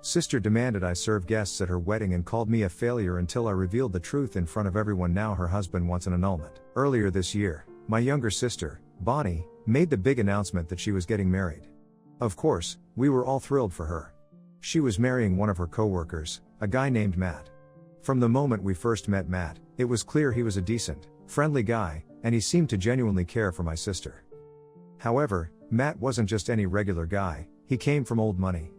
Sister demanded I serve guests at her wedding and called me a failure until I revealed the truth in front of everyone. Now her husband wants an annulment. Earlier this year, my younger sister, Bonnie, made the big announcement that she was getting married. Of course, we were all thrilled for her. She was marrying one of her co-workers, a guy named Matt. From the moment we first met Matt, it was clear he was a decent, friendly guy, and he seemed to genuinely care for my sister. However, Matt wasn't just any regular guy, he came from old money.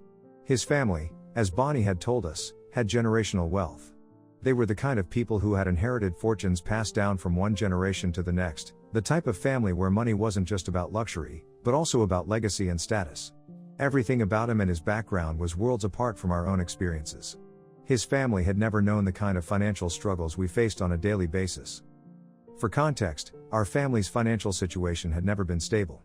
His family, as Bonnie had told us, had generational wealth. They were the kind of people who had inherited fortunes passed down from one generation to the next, the type of family where money wasn't just about luxury, but also about legacy and status. Everything about him and his background was worlds apart from our own experiences. His family had never known the kind of financial struggles we faced on a daily basis. For context, our family's financial situation had never been stable.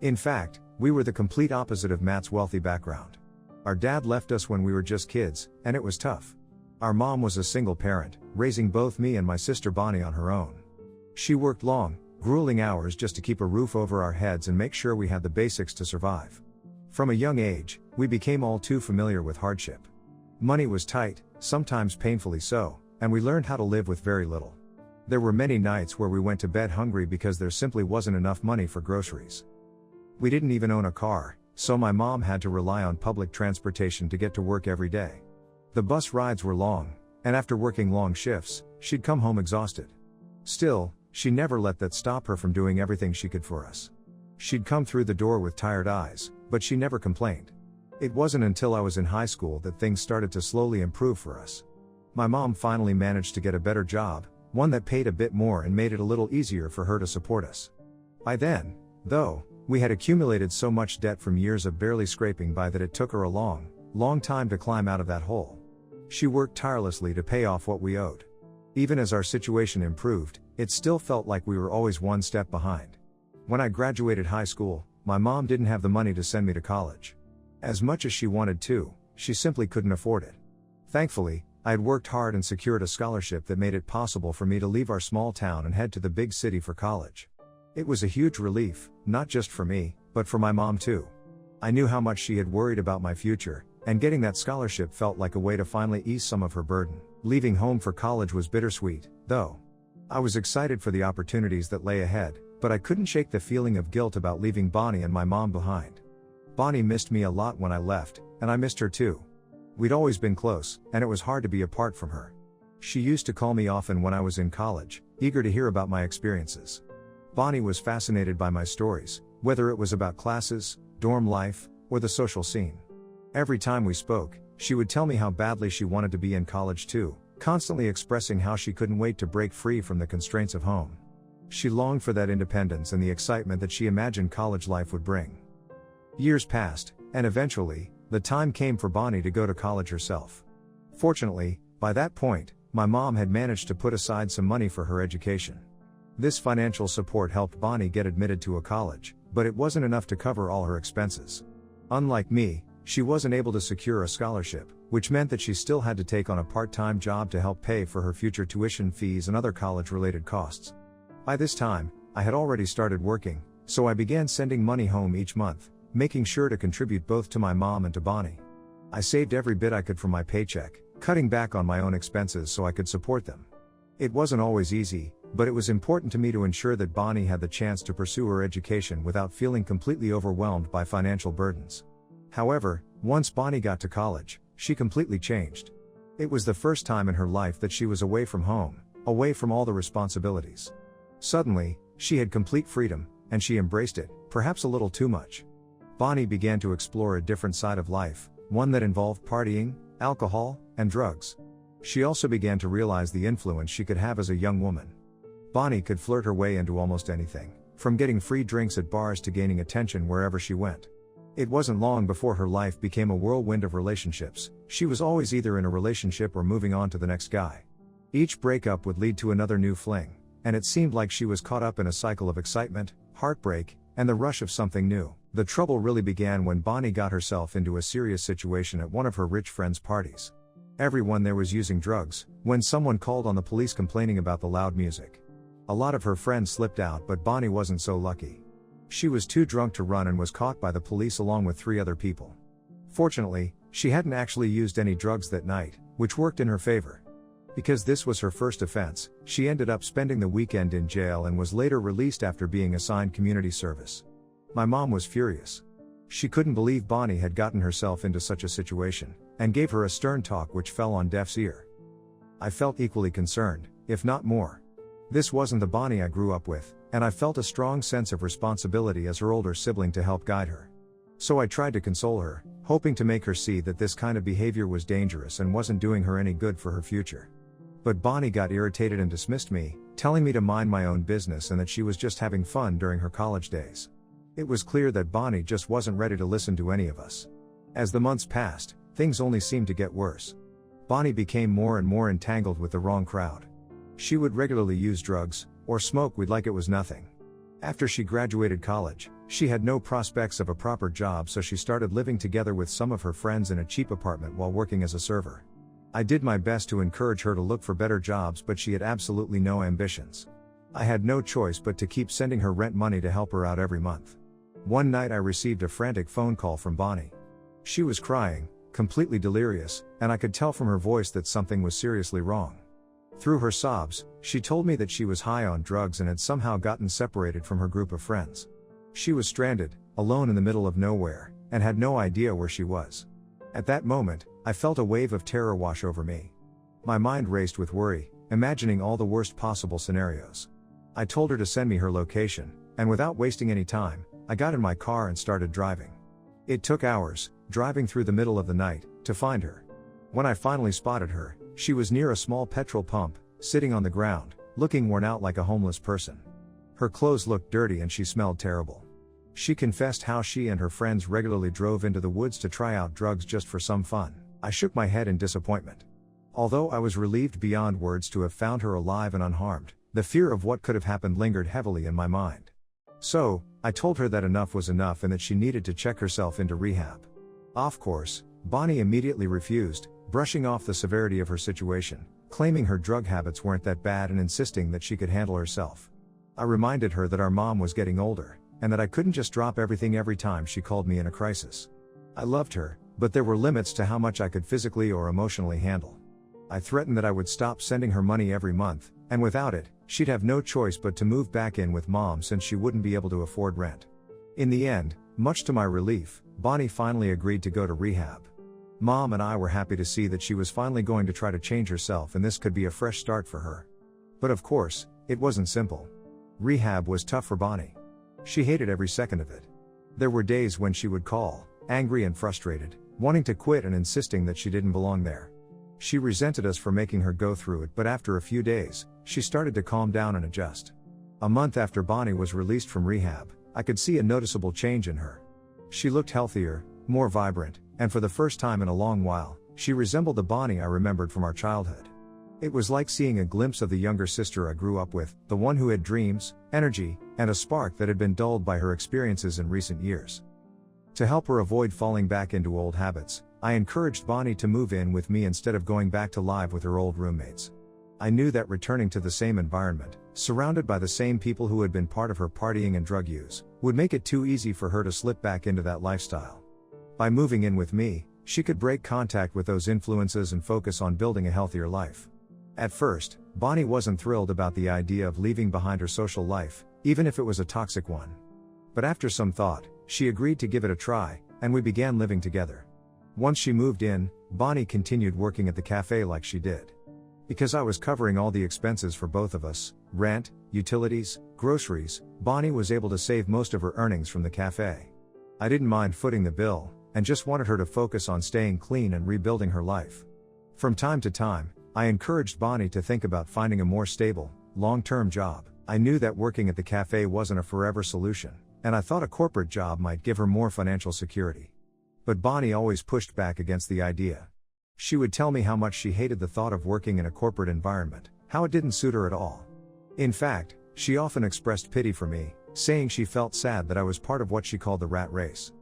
In fact, we were the complete opposite of Matt's wealthy background. Our dad left us when we were just kids, and it was tough. Our mom was a single parent, raising both me and my sister Bonnie on her own. She worked long, grueling hours just to keep a roof over our heads and make sure we had the basics to survive. From a young age, we became all too familiar with hardship. Money was tight, sometimes painfully so, and we learned how to live with very little. There were many nights where we went to bed hungry because there simply wasn't enough money for groceries. We didn't even own a car, so my mom had to rely on public transportation to get to work every day. The bus rides were long, and after working long shifts, she'd come home exhausted. Still, she never let that stop her from doing everything she could for us. She'd come through the door with tired eyes, but she never complained. It wasn't until I was in high school that things started to slowly improve for us. My mom finally managed to get a better job, one that paid a bit more and made it a little easier for her to support us. By then, though, we had accumulated so much debt from years of barely scraping by that it took her a long, long time to climb out of that hole. She worked tirelessly to pay off what we owed. Even as our situation improved, it still felt like we were always one step behind. When I graduated high school, my mom didn't have the money to send me to college. As much as she wanted to, she simply couldn't afford it. Thankfully, I had worked hard and secured a scholarship that made it possible for me to leave our small town and head to the big city for college. It was a huge relief, not just for me, but for my mom too. I knew how much she had worried about my future, and getting that scholarship felt like a way to finally ease some of her burden. Leaving home for college was bittersweet, though. I was excited for the opportunities that lay ahead, but I couldn't shake the feeling of guilt about leaving Bonnie and my mom behind. Bonnie missed me a lot when I left, and I missed her too. We'd always been close, and it was hard to be apart from her. She used to call me often when I was in college, eager to hear about my experiences. Bonnie was fascinated by my stories, whether it was about classes, dorm life, or the social scene. Every time we spoke, she would tell me how badly she wanted to be in college too, constantly expressing how she couldn't wait to break free from the constraints of home. She longed for that independence and the excitement that she imagined college life would bring. Years passed, and eventually, the time came for Bonnie to go to college herself. Fortunately, by that point, my mom had managed to put aside some money for her education. This financial support helped Bonnie get admitted to a college, but it wasn't enough to cover all her expenses. Unlike me, she wasn't able to secure a scholarship, which meant that she still had to take on a part-time job to help pay for her future tuition fees and other college-related costs. By this time, I had already started working, so I began sending money home each month, making sure to contribute both to my mom and to Bonnie. I saved every bit I could from my paycheck, cutting back on my own expenses so I could support them. It wasn't always easy, but it was important to me to ensure that Bonnie had the chance to pursue her education without feeling completely overwhelmed by financial burdens. However, once Bonnie got to college, she completely changed. It was the first time in her life that she was away from home, away from all the responsibilities. Suddenly, she had complete freedom, and she embraced it, perhaps a little too much. Bonnie began to explore a different side of life, one that involved partying, alcohol, and drugs. She also began to realize the influence she could have as a young woman. Bonnie could flirt her way into almost anything, from getting free drinks at bars to gaining attention wherever she went. It wasn't long before her life became a whirlwind of relationships. She was always either in a relationship or moving on to the next guy. Each breakup would lead to another new fling, and it seemed like she was caught up in a cycle of excitement, heartbreak, and the rush of something new. The trouble really began when Bonnie got herself into a serious situation at one of her rich friends' parties. Everyone there was using drugs, when someone called on the police complaining about the loud music. A lot of her friends slipped out, but Bonnie wasn't so lucky. She was too drunk to run and was caught by the police along with 3 other people. Fortunately, She hadn't actually used any drugs that night, which worked in her favor. Because this was her first offense, she ended up spending the weekend in jail and was later released after being assigned community service. My mom was furious. She couldn't believe Bonnie had gotten herself into such a situation, and gave her a stern talk which fell on deaf ears. I felt equally concerned, if not more. This wasn't the Bonnie I grew up with, and I felt a strong sense of responsibility as her older sibling to help guide her. So I tried to console her, hoping to make her see that this kind of behavior was dangerous and wasn't doing her any good for her future. But Bonnie got irritated and dismissed me, telling me to mind my own business and that she was just having fun during her college days. It was clear that Bonnie just wasn't ready to listen to any of us. As the months passed, things only seemed to get worse. Bonnie became more and more entangled with the wrong crowd. She would regularly use drugs, or smoke weed like it was nothing. After she graduated college, she had no prospects of a proper job, so she started living together with some of her friends in a cheap apartment while working as a server. I did my best to encourage her to look for better jobs, but she had absolutely no ambitions. I had no choice but to keep sending her rent money to help her out every month. One night I received a frantic phone call from Bonnie. She was crying, completely delirious, and I could tell from her voice that something was seriously wrong. Through her sobs, she told me that she was high on drugs and had somehow gotten separated from her group of friends. She was stranded, alone in the middle of nowhere, and had no idea where she was. At that moment, I felt a wave of terror wash over me. My mind raced with worry, imagining all the worst possible scenarios. I told her to send me her location, and without wasting any time, I got in my car and started driving. It took hours, driving through the middle of the night, to find her. When I finally spotted her, she was near a small petrol pump, sitting on the ground, looking worn out like a homeless person. Her clothes looked dirty and she smelled terrible. She confessed how she and her friends regularly drove into the woods to try out drugs just for some fun. I shook my head in disappointment. Although I was relieved beyond words to have found her alive and unharmed, the fear of what could have happened lingered heavily in my mind. So, I told her that enough was enough and that she needed to check herself into rehab. Of course, Bonnie immediately refused, brushing off the severity of her situation, claiming her drug habits weren't that bad and insisting that she could handle herself. I reminded her that our mom was getting older, and that I couldn't just drop everything every time she called me in a crisis. I loved her, but there were limits to how much I could physically or emotionally handle. I threatened that I would stop sending her money every month, and without it, she'd have no choice but to move back in with mom since she wouldn't be able to afford rent. In the end, much to my relief, Bonnie finally agreed to go to rehab. Mom and I were happy to see that she was finally going to try to change herself and this could be a fresh start for her. But of course, it wasn't simple. Rehab was tough for Bonnie. She hated every second of it. There were days when she would call, angry and frustrated, wanting to quit and insisting that she didn't belong there. She resented us for making her go through it, but after a few days, she started to calm down and adjust. A month after Bonnie was released from rehab, I could see a noticeable change in her. She looked healthier, more vibrant, and for the first time in a long while, she resembled the Bonnie I remembered from our childhood. It was like seeing a glimpse of the younger sister I grew up with, the one who had dreams, energy, and a spark that had been dulled by her experiences in recent years. To help her avoid falling back into old habits, I encouraged Bonnie to move in with me instead of going back to live with her old roommates. I knew that returning to the same environment, surrounded by the same people who had been part of her partying and drug use, would make it too easy for her to slip back into that lifestyle. By moving in with me, she could break contact with those influences and focus on building a healthier life. At first, Bonnie wasn't thrilled about the idea of leaving behind her social life, even if it was a toxic one. But after some thought, she agreed to give it a try, and we began living together. Once she moved in, Bonnie continued working at the cafe like she did. Because I was covering all the expenses for both of us, rent, utilities, groceries, Bonnie was able to save most of her earnings from the cafe. I didn't mind footing the bill, and just wanted her to focus on staying clean and rebuilding her life. From time to time, I encouraged Bonnie to think about finding a more stable, long-term job. I knew that working at the cafe wasn't a forever solution, and I thought a corporate job might give her more financial security. But Bonnie always pushed back against the idea. She would tell me how much she hated the thought of working in a corporate environment, how it didn't suit her at all. In fact, she often expressed pity for me, saying she felt sad that I was part of what she called the rat race.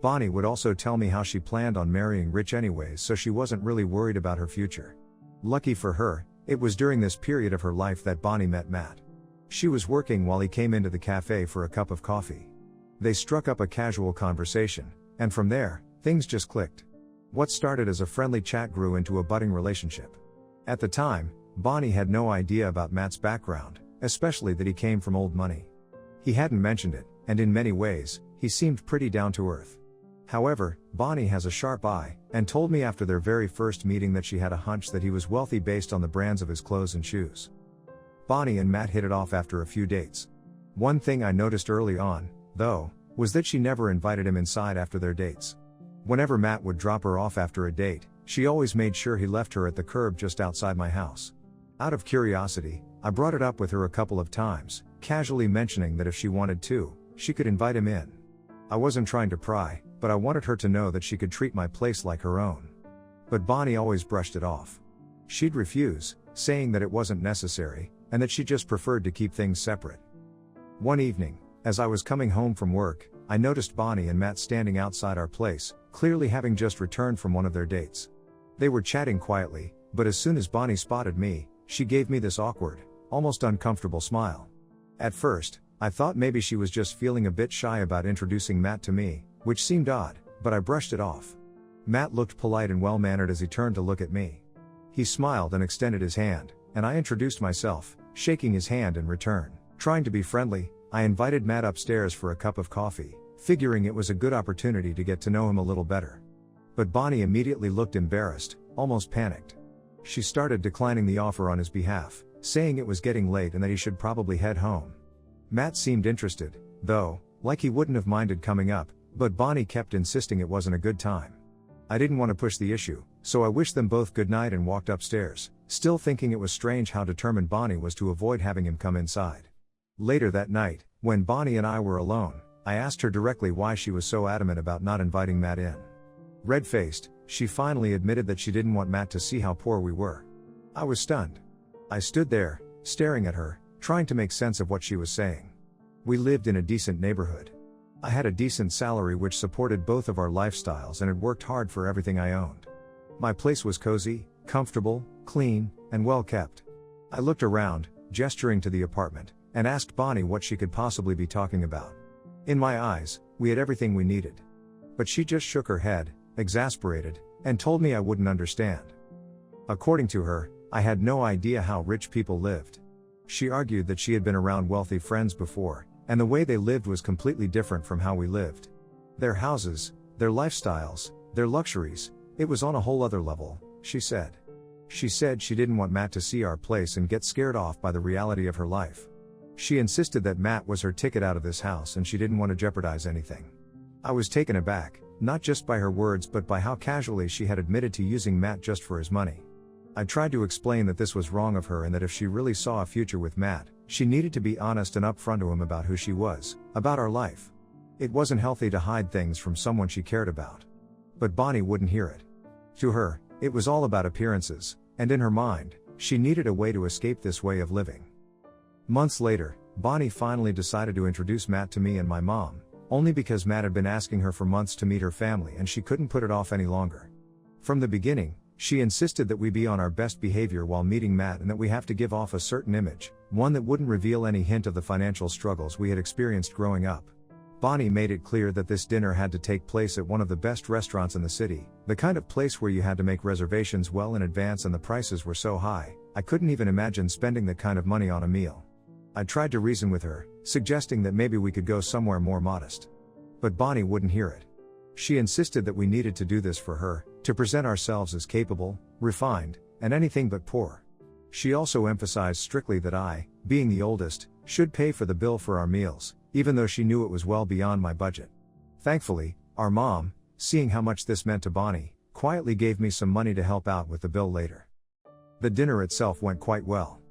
Bonnie would also tell me how she planned on marrying rich anyways, so she wasn't really worried about her future. Lucky for her, it was during this period of her life that Bonnie met Matt. She was working while he came into the cafe for a cup of coffee. They struck up a casual conversation, and from there, things just clicked. What started as a friendly chat grew into a budding relationship. At the time, Bonnie had no idea about Matt's background, especially that he came from old money. He hadn't mentioned it, and in many ways, he seemed pretty down to earth. However, Bonnie has a sharp eye, and told me after their very first meeting that she had a hunch that he was wealthy based on the brands of his clothes and shoes. Bonnie and Matt hit it off after a few dates. One thing I noticed early on, though, was that she never invited him inside after their dates. Whenever Matt would drop her off after a date, she always made sure he left her at the curb just outside my house. Out of curiosity, I brought it up with her a couple of times, casually mentioning that if she wanted to, she could invite him in. I wasn't trying to pry, but I wanted her to know that she could treat my place like her own. But Bonnie always brushed it off. She'd refuse, saying that it wasn't necessary, and that she just preferred to keep things separate. One evening, as I was coming home from work, I noticed Bonnie and Matt standing outside our place, clearly having just returned from one of their dates. They were chatting quietly, but as soon as Bonnie spotted me, she gave me this awkward, almost uncomfortable smile. At first, I thought maybe she was just feeling a bit shy about introducing Matt to me, which seemed odd, but I brushed it off. Matt looked polite and well-mannered as he turned to look at me. He smiled and extended his hand, and I introduced myself, shaking his hand in return. Trying to be friendly, I invited Matt upstairs for a cup of coffee, figuring it was a good opportunity to get to know him a little better. But Bonnie immediately looked embarrassed, almost panicked. She started declining the offer on his behalf, saying it was getting late and that he should probably head home. Matt seemed interested, though, like he wouldn't have minded coming up, but Bonnie kept insisting it wasn't a good time. I didn't want to push the issue, so I wished them both good night and walked upstairs, still thinking it was strange how determined Bonnie was to avoid having him come inside. Later that night, when Bonnie and I were alone, I asked her directly why she was so adamant about not inviting Matt in. Red-faced, she finally admitted that she didn't want Matt to see how poor we were. I was stunned. I stood there, staring at her, trying to make sense of what she was saying. We lived in a decent neighborhood. I had a decent salary which supported both of our lifestyles and had worked hard for everything I owned. My place was cozy, comfortable, clean, and well kept. I looked around, gesturing to the apartment, and asked Bonnie what she could possibly be talking about. In my eyes, we had everything we needed. But she just shook her head, exasperated, and told me I wouldn't understand. According to her, I had no idea how rich people lived. She argued that she had been around wealthy friends before, and the way they lived was completely different from how we lived. Their houses, their lifestyles, their luxuries, it was on a whole other level, she said. She said she didn't want Matt to see our place and get scared off by the reality of her life. She insisted that Matt was her ticket out of this house and she didn't want to jeopardize anything. I was taken aback, not just by her words but by how casually she had admitted to using Matt just for his money. I tried to explain that this was wrong of her and that if she really saw a future with Matt, she needed to be honest and upfront to him about who she was, about our life. It wasn't healthy to hide things from someone she cared about. But Bonnie wouldn't hear it. To her, it was all about appearances, and in her mind, she needed a way to escape this way of living. Months later, Bonnie finally decided to introduce Matt to me and my mom, only because Matt had been asking her for months to meet her family and she couldn't put it off any longer. From the beginning, she insisted that we be on our best behavior while meeting Matt and that we have to give off a certain image, one that wouldn't reveal any hint of the financial struggles we had experienced growing up. Bonnie made it clear that this dinner had to take place at one of the best restaurants in the city, the kind of place where you had to make reservations well in advance and the prices were so high, I couldn't even imagine spending that kind of money on a meal. I tried to reason with her, suggesting that maybe we could go somewhere more modest. But Bonnie wouldn't hear it. She insisted that we needed to do this for her, to present ourselves as capable, refined, and anything but poor. She also emphasized strictly that I, being the oldest, should pay for the bill for our meals, even though she knew it was well beyond my budget. Thankfully, our mom, seeing how much this meant to Bonnie, quietly gave me some money to help out with the bill later. The dinner itself went quite well.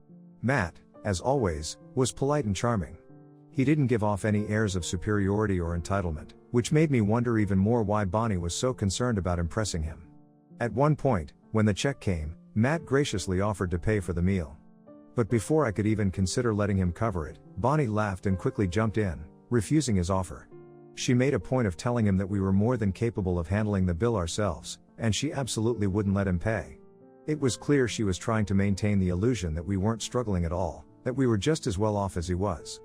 Matt, as always, was polite and charming. He didn't give off any airs of superiority or entitlement, which made me wonder even more why Bonnie was so concerned about impressing him. At one point, when the check came, Matt graciously offered to pay for the meal. But before I could even consider letting him cover it, Bonnie laughed and quickly jumped in, refusing his offer. She made a point of telling him that we were more than capable of handling the bill ourselves, and she absolutely wouldn't let him pay. It was clear she was trying to maintain the illusion that we weren't struggling at all, that we were just as well off as he was.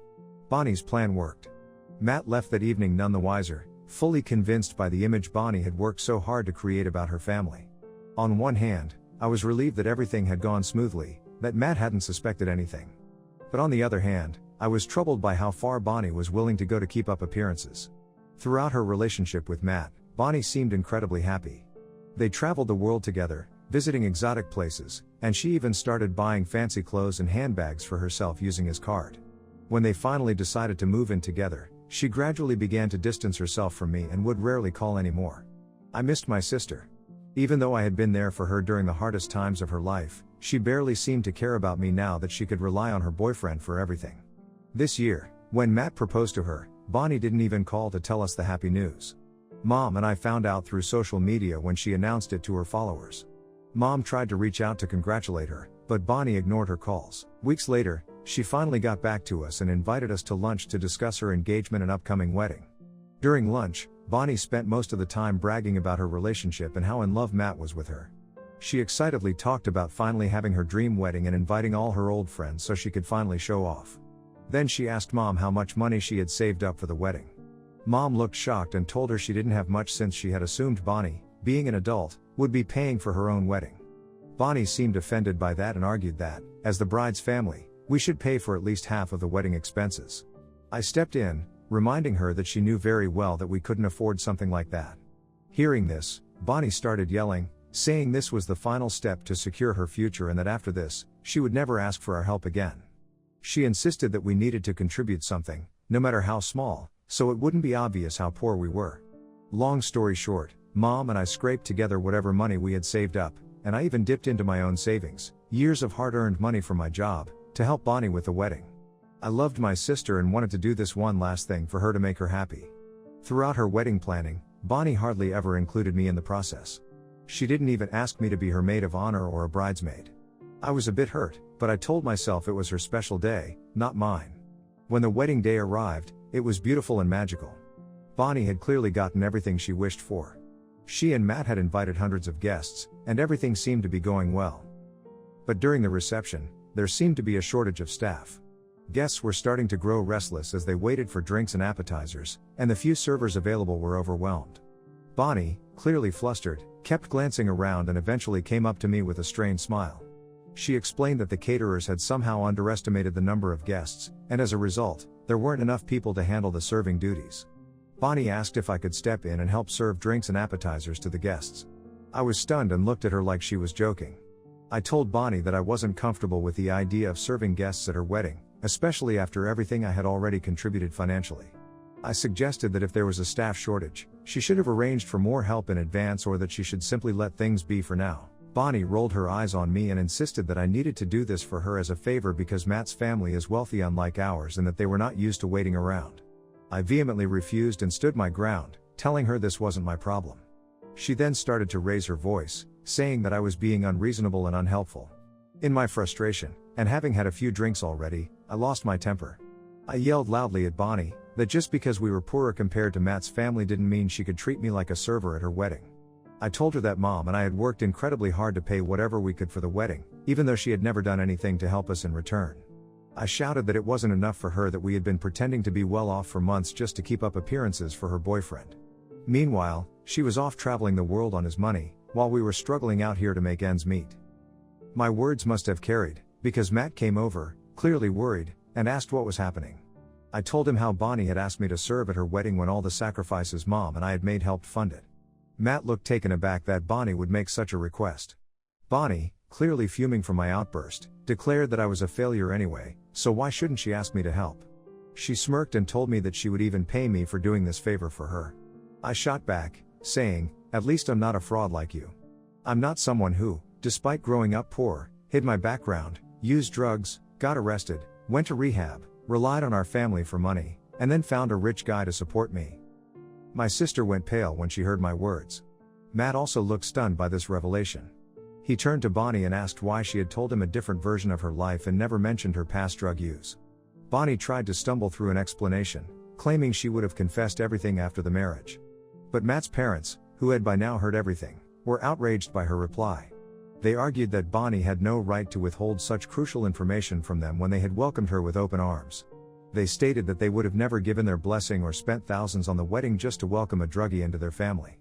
Bonnie's plan worked. Matt left that evening none the wiser, fully convinced by the image Bonnie had worked so hard to create about her family. On one hand, I was relieved that everything had gone smoothly, that Matt hadn't suspected anything. But on the other hand, I was troubled by how far Bonnie was willing to go to keep up appearances. Throughout her relationship with Matt, Bonnie seemed incredibly happy. They traveled the world together, visiting exotic places, and she even started buying fancy clothes and handbags for herself using his card. When they finally decided to move in together, she gradually began to distance herself from me and would rarely call anymore. I missed my sister. Even though I had been there for her during the hardest times of her life, she barely seemed to care about me now that she could rely on her boyfriend for everything. This year, when Matt proposed to her, Bonnie didn't even call to tell us the happy news. Mom and I found out through social media when she announced it to her followers. Mom tried to reach out to congratulate her, but Bonnie ignored her calls. Weeks later, she finally got back to us and invited us to lunch to discuss her engagement and upcoming wedding. During lunch, Bonnie spent most of the time bragging about her relationship and how in love Matt was with her. She excitedly talked about finally having her dream wedding and inviting all her old friends so she could finally show off. Then she asked Mom how much money she had saved up for the wedding. Mom looked shocked and told her she didn't have much since she had assumed Bonnie, being an adult, would be paying for her own wedding. Bonnie seemed offended by that and argued that, as the bride's family, we should pay for at least half of the wedding expenses. I stepped in, reminding her that she knew very well that we couldn't afford something like that. Hearing this, Bonnie started yelling, saying this was the final step to secure her future and that after this, she would never ask for our help again. She insisted that we needed to contribute something, no matter how small, so it wouldn't be obvious how poor we were. Long story short, Mom and I scraped together whatever money we had saved up, and I even dipped into my own savings, years of hard-earned money from my job, to help Bonnie with the wedding. I loved my sister and wanted to do this one last thing for her to make her happy. Throughout her wedding planning, Bonnie hardly ever included me in the process. She didn't even ask me to be her maid of honor or a bridesmaid. I was a bit hurt, but I told myself it was her special day, not mine. When the wedding day arrived, it was beautiful and magical. Bonnie had clearly gotten everything she wished for. She and Matt had invited hundreds of guests, and everything seemed to be going well. But during the reception, there seemed to be a shortage of staff. Guests were starting to grow restless as they waited for drinks and appetizers, and the few servers available were overwhelmed. Bonnie, clearly flustered, kept glancing around and eventually came up to me with a strained smile. She explained that the caterers had somehow underestimated the number of guests, and as a result, there weren't enough people to handle the serving duties. Bonnie asked if I could step in and help serve drinks and appetizers to the guests. I was stunned and looked at her like she was joking. I told Bonnie that I wasn't comfortable with the idea of serving guests at her wedding, especially after everything I had already contributed financially. I suggested that if there was a staff shortage, she should have arranged for more help in advance or that she should simply let things be for now. Bonnie rolled her eyes on me and insisted that I needed to do this for her as a favor because Matt's family is wealthy unlike ours and that they were not used to waiting around. I vehemently refused and stood my ground, telling her this wasn't my problem. She then started to raise her voice, saying that I was being unreasonable and unhelpful. In my frustration, and having had a few drinks already, I lost my temper. I yelled loudly at Bonnie, that just because we were poorer compared to Matt's family didn't mean she could treat me like a server at her wedding. I told her that Mom and I had worked incredibly hard to pay whatever we could for the wedding, even though she had never done anything to help us in return. I shouted that it wasn't enough for her that we had been pretending to be well off for months just to keep up appearances for her boyfriend. Meanwhile, she was off traveling the world on his money, while we were struggling out here to make ends meet. My words must have carried, because Matt came over, clearly worried, and asked what was happening. I told him how Bonnie had asked me to serve at her wedding when all the sacrifices Mom and I had made helped fund it. Matt looked taken aback that Bonnie would make such a request. Bonnie, clearly fuming from my outburst, declared that I was a failure anyway, so why shouldn't she ask me to help? She smirked and told me that she would even pay me for doing this favor for her. I shot back, saying, "At least I'm not a fraud like you. I'm not someone who, despite growing up poor, hid my background, used drugs, got arrested, went to rehab, relied on our family for money, and then found a rich guy to support me." My sister went pale when she heard my words. Matt also looked stunned by this revelation. He turned to Bonnie and asked why she had told him a different version of her life and never mentioned her past drug use. Bonnie tried to stumble through an explanation, claiming she would have confessed everything after the marriage. But Matt's parents, who had by now heard everything, were outraged by her reply. They argued that Bonnie had no right to withhold such crucial information from them when they had welcomed her with open arms. They stated that they would have never given their blessing or spent thousands on the wedding just to welcome a druggie into their family.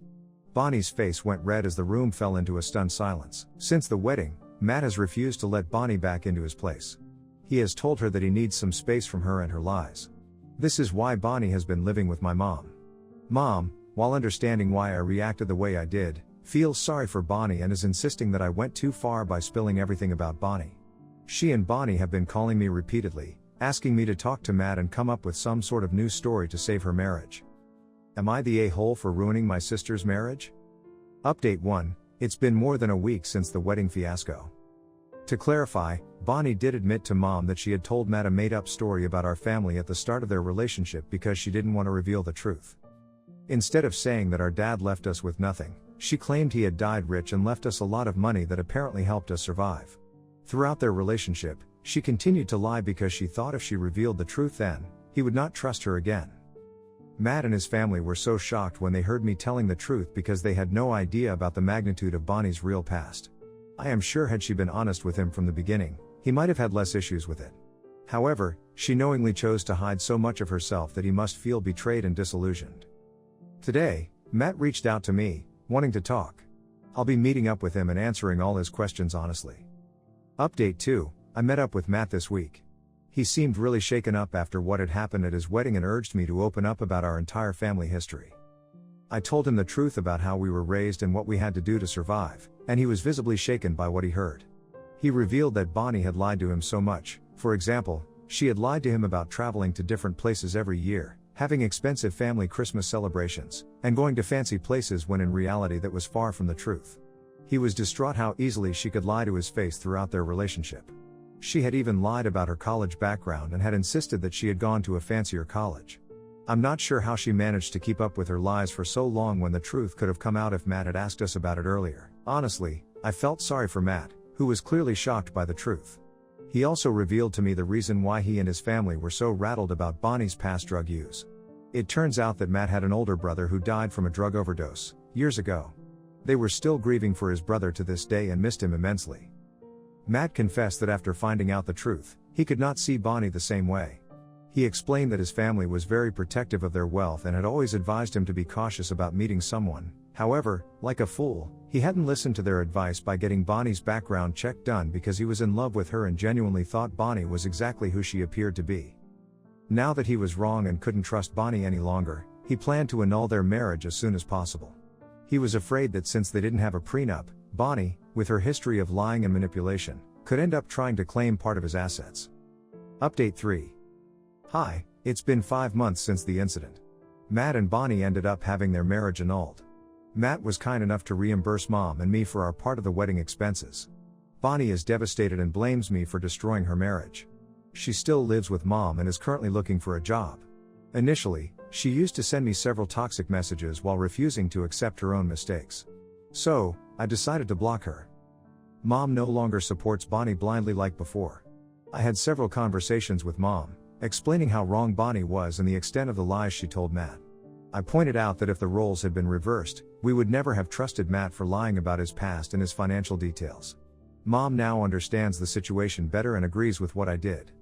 Bonnie's face went red as the room fell into a stunned silence. Since the wedding, Matt has refused to let Bonnie back into his place. He has told her that he needs some space from her and her lies. This is why Bonnie has been living with my mom. Mom, while understanding why I reacted the way I did, feels sorry for Bonnie and is insisting that I went too far by spilling everything about Bonnie. She and Bonnie have been calling me repeatedly, asking me to talk to Matt and come up with some sort of new story to save her marriage. Am I the a-hole for ruining my sister's marriage? Update 1. It's been more than a week since the wedding fiasco. To clarify, Bonnie did admit to Mom that she had told Matt a made-up story about our family at the start of their relationship because she didn't want to reveal the truth. Instead of saying that our dad left us with nothing, she claimed he had died rich and left us a lot of money that apparently helped us survive. Throughout their relationship, she continued to lie because she thought if she revealed the truth then, he would not trust her again. Matt and his family were so shocked when they heard me telling the truth because they had no idea about the magnitude of Bonnie's real past. I am sure had she been honest with him from the beginning, he might have had less issues with it. However, she knowingly chose to hide so much of herself that he must feel betrayed and disillusioned. Today, Matt reached out to me, wanting to talk. I'll be meeting up with him and answering all his questions honestly. Update 2. I met up with Matt this week. He seemed really shaken up after what had happened at his wedding and urged me to open up about our entire family history. I told him the truth about how we were raised and what we had to do to survive, and he was visibly shaken by what he heard. He revealed that Bonnie had lied to him so much. For example, she had lied to him about traveling to different places every year, having expensive family Christmas celebrations, and going to fancy places when in reality that was far from the truth. He was distraught how easily she could lie to his face throughout their relationship. She had even lied about her college background and had insisted that she had gone to a fancier college. I'm not sure how she managed to keep up with her lies for so long when the truth could have come out if Matt had asked us about it earlier. Honestly, I felt sorry for Matt, who was clearly shocked by the truth. He also revealed to me the reason why he and his family were so rattled about Bonnie's past drug use. It turns out that Matt had an older brother who died from a drug overdose, years ago. They were still grieving for his brother to this day and missed him immensely. Matt confessed that after finding out the truth, he could not see Bonnie the same way. He explained that his family was very protective of their wealth and had always advised him to be cautious about meeting someone. However, like a fool, he hadn't listened to their advice by getting Bonnie's background check done because he was in love with her and genuinely thought Bonnie was exactly who she appeared to be. Now that he was wrong and couldn't trust Bonnie any longer, he planned to annul their marriage as soon as possible. He was afraid that since they didn't have a prenup, Bonnie, with her history of lying and manipulation, could end up trying to claim part of his assets. Update 3. Hi, it's been 5 months since the incident. Matt and Bonnie ended up having their marriage annulled. Matt was kind enough to reimburse Mom and me for our part of the wedding expenses. Bonnie is devastated and blames me for destroying her marriage. She still lives with Mom and is currently looking for a job. Initially, she used to send me several toxic messages while refusing to accept her own mistakes. So, I decided to block her. Mom no longer supports Bonnie blindly like before. I had several conversations with Mom, explaining how wrong Bonnie was and the extent of the lies she told Matt. I pointed out that if the roles had been reversed, we would never have trusted Matt for lying about his past and his financial details. Mom now understands the situation better and agrees with what I did.